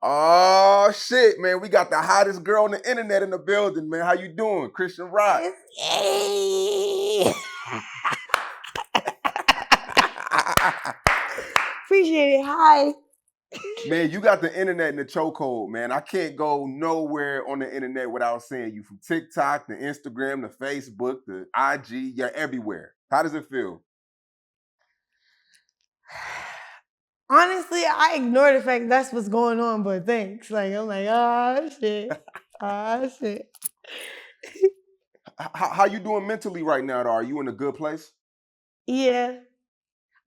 Oh shit, man. We got the hottest girl on the internet in the building, man. How you doing? Chrisean Rock. Hey. Appreciate it. Hi. Man, you got the internet in the chokehold, man. I can't go nowhere on the internet without seeing you. From TikTok, the Instagram, the Facebook, the IG, you're everywhere. How does it feel? Honestly, I ignore the fact that's what's going on, but thanks. Like, I'm like, ah, shit. Ah, shit. How you doing mentally right now, though? Are you in a good place? Yeah.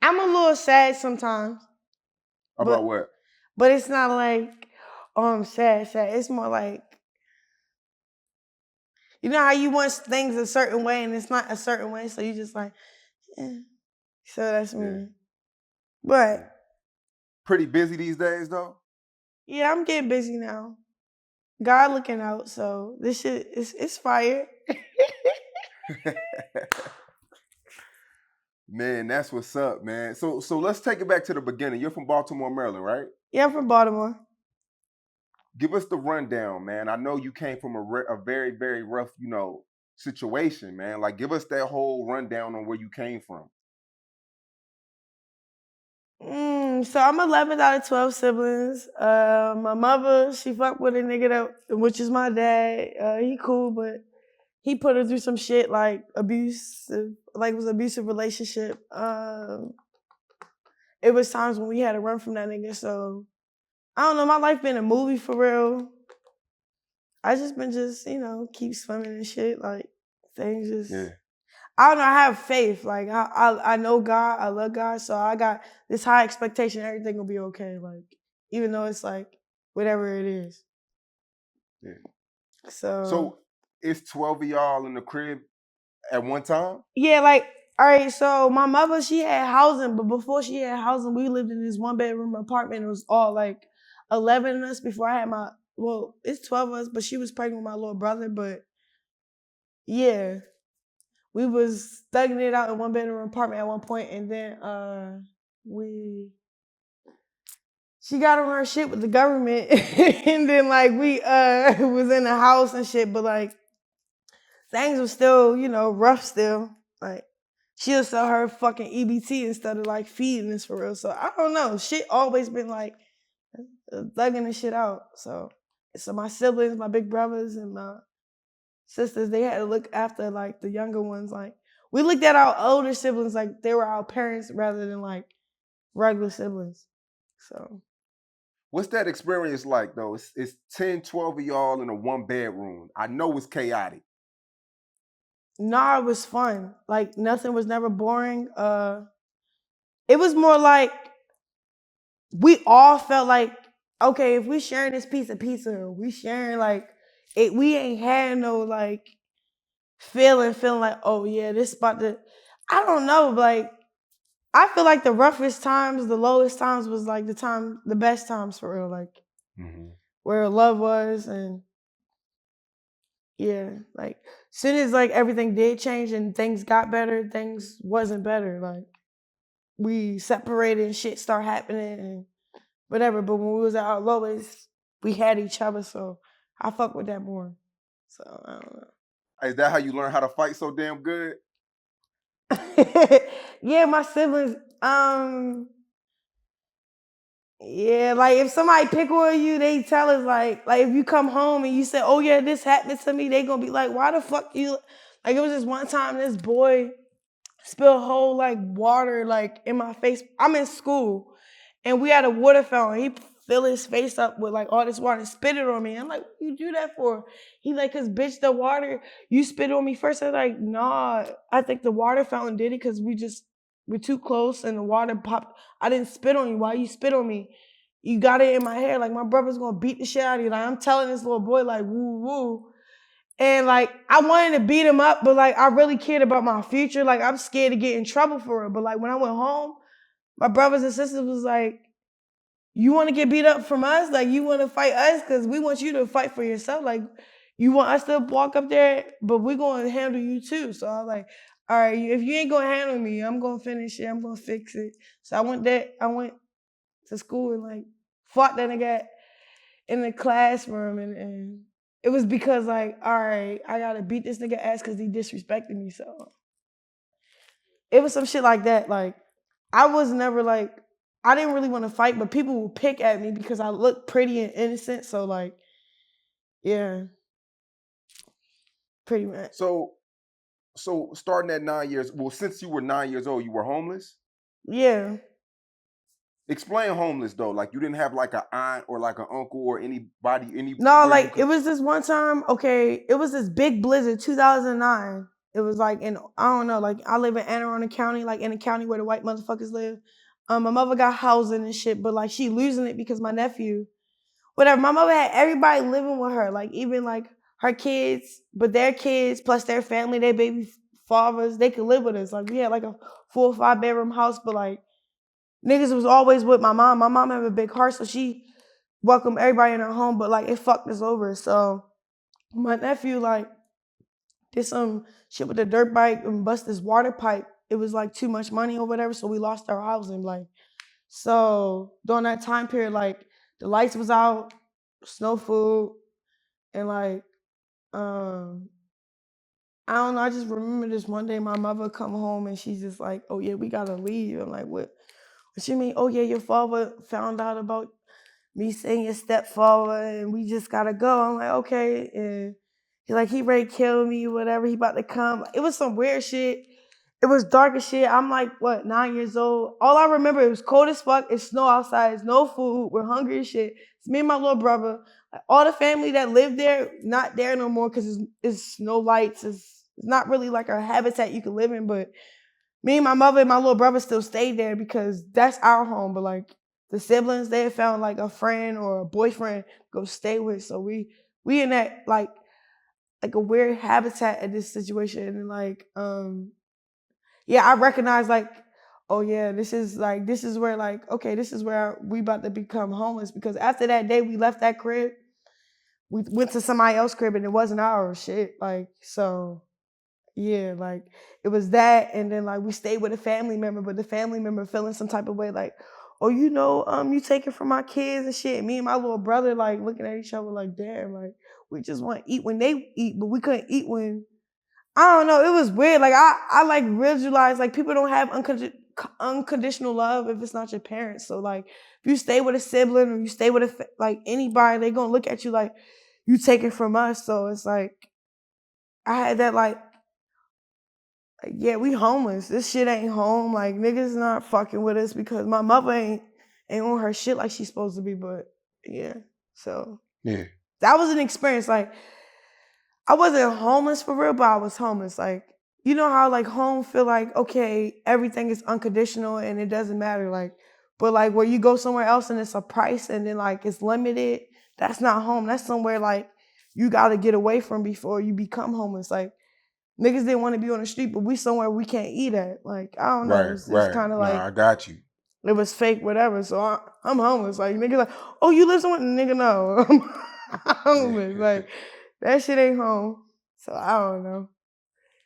I'm a little sad sometimes, About but what? it's not like, oh, I'm sad. It's more like, you know how you want things a certain way and it's not a certain way, so you just like, eh. So that's me. Yeah. But Pretty busy these days, though? yeah, I'm getting busy now. God looking out, so this shit is it's fire. Man, that's what's up, man. So let's take it back to the beginning. You're from Baltimore, Maryland, right? Yeah, I'm from Baltimore. Give us the rundown, man. I know you came from a very, very rough, situation, man. Like, give us that whole rundown on where you came from. So I'm 11th out of 12 siblings. My mother, she fucked with a nigga which is my dad. He cool, but he put her through some shit like abusive, like it was an abusive relationship. It was times when we had to run from that nigga. So I don't know, my life been a movie for real. I just been keep swimming and shit. Like things just Yeah. I don't know, I have faith. Like I know God, I love God, so I got this high expectation everything will be okay. Like, even though it's like whatever it is. Yeah. So So it's 12 of y'all in the crib at one time? yeah, like all right, so my mother, she had housing, but before she had housing, we lived in this 1-bedroom apartment. It was all like 11 of us before I had it's 12 of us, but she was pregnant with my little brother, but yeah. We was thugging it out in 1-bedroom apartment at one point, and then she got on her shit with the government, and then like we was in the house and shit, but like things were still rough still. Like she'll sell her fucking EBT instead of like feeding us for real. So I don't know. Shit always been like thugging the shit out. So my siblings, my big brothers, and my sisters, they had to look after like the younger ones. Like we looked at our older siblings like they were our parents rather than like regular siblings. So What's that experience like, though? It's 10, 12 of y'all in a one bedroom. I know it's chaotic. nah, it was fun. Like nothing was never boring. It was more like we all felt like, okay, if we sharing this piece of pizza, we sharing like it. We ain't had no like feeling like, oh yeah, this about to. I don't know, like I feel like the roughest times, the lowest times was like the best times for real, like where love was, and yeah, like soon as like everything did change and things got better, things wasn't better. Like we separated and shit started happening and whatever. But when we was at our lowest, we had each other, so I fuck with that more. So I don't know. Is that how you learn how to fight so damn good? Yeah, my siblings. Yeah, like if somebody pick on you, they tell us like if you come home and you say, "Oh yeah, this happened to me," they gonna be like, "Why the fuck you?" Like it was this one time, this boy spilled whole like water like in my face. I'm in school, and we had a water fountain. He filled his face up with like all this water and spit it on me. I'm like, "What you do that for?" He like, "Cause bitch, the water you spit on me first." I was like, "Nah, I think the water fountain did it because we're too close and the water popped. I didn't spit on you. Why you spit on me? You got it in my hair. Like my brother's gonna beat the shit out of you." Like I'm telling this little boy like woo woo. And like I wanted to beat him up, but like I really cared about my future. Like I'm scared to get in trouble for it. But like when I went home, my brothers and sisters was like, "You want to get beat up from us? Like you want to fight us? Because we want you to fight for yourself. Like you want us to walk up there, but we're going to handle you too." So I was like, all right, if you ain't gonna handle me, I'm gonna finish it. I'm gonna fix it. So I went to school and like fought that nigga in the classroom, and it was because like, all right, I gotta beat this nigga ass because he disrespected me. So it was some shit like that. Like I was never like, I didn't really want to fight, but people would pick at me because I look pretty and innocent. So like, yeah, pretty much. So starting at 9 years, well, since you were 9 years old, you were homeless. Yeah. Explain homeless though. Like you didn't have like an aunt or like an uncle or anybody No, anywhere you like could. it was this one time, okay, it was this big blizzard, 2009. It was like in, I don't know, like I live in Anne Arundel County, like in the county where the white motherfuckers live. My mother got housing and shit, but like she losing it because my nephew, whatever. My mother had everybody living with her, like even like her kids, but their kids plus their family, their baby fathers, they could live with us. Like we had like a 4 or 5 bedroom house, but like niggas was always with my mom. My mom have a big heart, so she welcomed everybody in her home, but like it fucked us over. So my nephew like did some shit with the dirt bike and bust this water pipe. It was like too much money or whatever, so we lost our housing. Like so during that time period, like the lights was out, snow food, and like um I don't know. I just remember this one day my mother come home and she's just like, "Oh yeah, we gotta leave." I'm like, "What? What you mean? Oh yeah, your father found out about me saying your stepfather and we just gotta go." I'm like, okay. And he's like, he ready to kill me, whatever, he about to come. It was some weird shit. It was dark as shit. I'm like, what, 9 years old? All I remember, it was cold as fuck. It's snow outside. It's no food. We're hungry as shit. It's me and my little brother. Like, all the family that lived there, not there no more because it's no lights. It's not really like a habitat you can live in, but me and my mother and my little brother still stayed there because that's our home. But like the siblings, they had found like a friend or a boyfriend to go stay with. So we in that like a weird habitat at this situation. And like yeah, I recognize like, oh yeah, this is where like, okay, this is where we about to become homeless because after that day we left that crib, we went to somebody else's crib and it wasn't our shit. Like so yeah, like it was that, and then like we stayed with a family member, but the family member feeling some type of way, like, oh, you taking from my kids and shit. And me and my little brother like looking at each other like, damn, like we just want to eat when they eat, but we couldn't eat when I don't know. It was weird. Like I like visualize like people don't have unconditional love if it's not your parents. So like if you stay with a sibling or you stay with like anybody, they gonna look at you like you taking from us. So it's like I had that like, yeah, we homeless. This shit ain't home. Like niggas not fucking with us because my mother ain't on her shit like she's supposed to be. But yeah, so Yeah. that was an experience. Like I wasn't homeless for real, but I was homeless. Like you know how like home feel like okay, everything is unconditional and it doesn't matter. Like but like where you go somewhere else and it's a price and then like it's limited. That's not home. That's somewhere like you got to get away from before you become homeless. Like niggas didn't want to be on the street, but we somewhere we can't eat at. Like, I don't know. Right, It's right. kind of Nah, like, I got you. it was fake, whatever. So I'm homeless. Like, niggas like, oh, you live somewhere? Nigga, no. I'm Yeah. homeless. Like, that shit ain't home. So I don't know.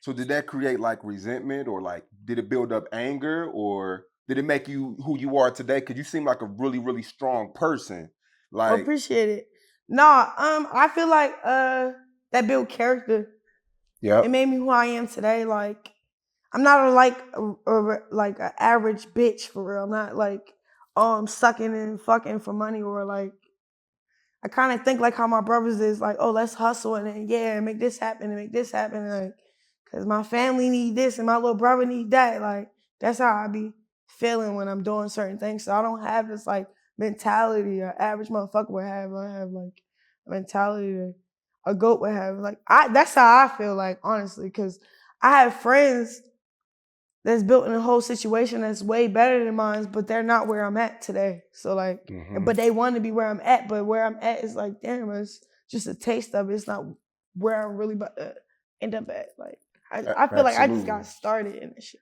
So did that create like resentment or like did it build up anger or did it make you who you are today? Cause you seem like a really, really strong person. I Like, appreciate it. Nah, I feel like that built character. It yep. made me who I am today. Like, I'm not like an average bitch for real. I'm not like, oh, I'm sucking and fucking for money or like I kind of think like how my brothers is like, oh, let's hustle and then yeah, make this happen and make this happen, like, cause my family need this and my little brother need that. Like that's how I be feeling when I'm doing certain things. So I don't have this like mentality an average motherfucker would have. I have like a mentality that a goat would have. Like that's how I feel like honestly, cause I have friends that's built in a whole situation that's way better than mine, but they're not where I'm at today. So like, Mm-hmm. but they want to be where I'm at, but where I'm at is like, damn, it's just a taste of it. It's not where I'm really about to end up at. Like, I feel like I just Absolutely. got started in this shit.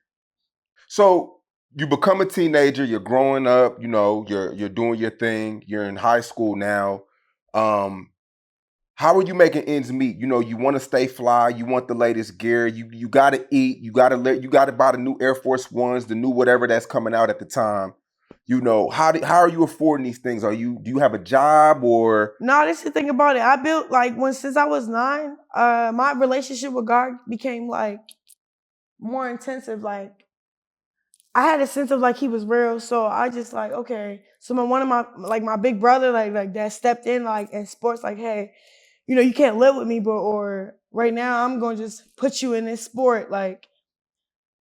So you become a teenager, you're growing up, you're doing your thing, you're in high school now. Um, how are you making ends meet? You know, you want to stay fly, you want the latest gear, you gotta eat, you gotta buy the new Air Force Ones, the new whatever that's coming out at the time. You know, how are you affording these things? Do you have a job or No, this is the thing about it. I built like since I was 9, my relationship with God became like more intensive. Like I had a sense of like he was real, so I just like okay. So one of my big brother like that stepped in like in sports like hey, you know you can't live with me, but or right now I'm gonna just put you in this sport like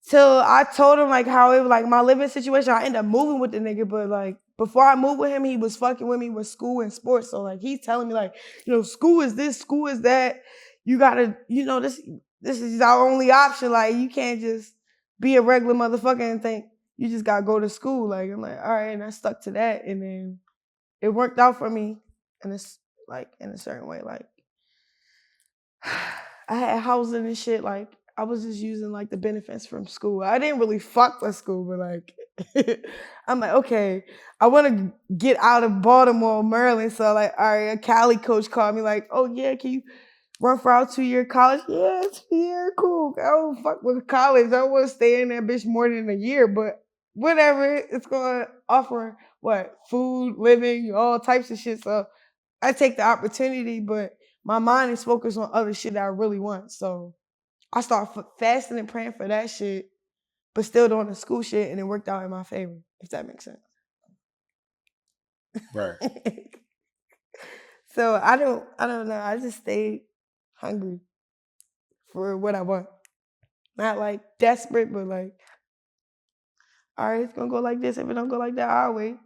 till I told him like how it was like my living situation. I ended up moving with the nigga, but like before I moved with him, he was fucking with me with school and sports. So like he's telling me like, you know, school is this, school is that. You gotta, you know, this is our only option. Like you can't just be a regular motherfucker and think you just gotta go to school. Like I'm like, all right, and I stuck to that, and then it worked out for me, and it's like in a certain way, like I had housing and shit. Like I was just using like the benefits from school. I didn't really fuck with school, but like I'm like, okay, I want to get out of Baltimore, Maryland. So like, all right, a Cali coach called me like, oh yeah, can you run for our 2-year college? Yeah, 2-year, cool. I don't fuck with college. I don't want to stay in that bitch more than a year, but whatever. It's gonna offer what food, living, all types of shit. So I take the opportunity, but my mind is focused on other shit that I really want. So I start fasting and praying for that shit, but still doing the school shit, and it worked out in my favor. If that makes sense. right? So I don't know. I just stayed hungry for what I want. Not like desperate, but like, all right, it's gonna go like this. If it don't go like that, I'll wait.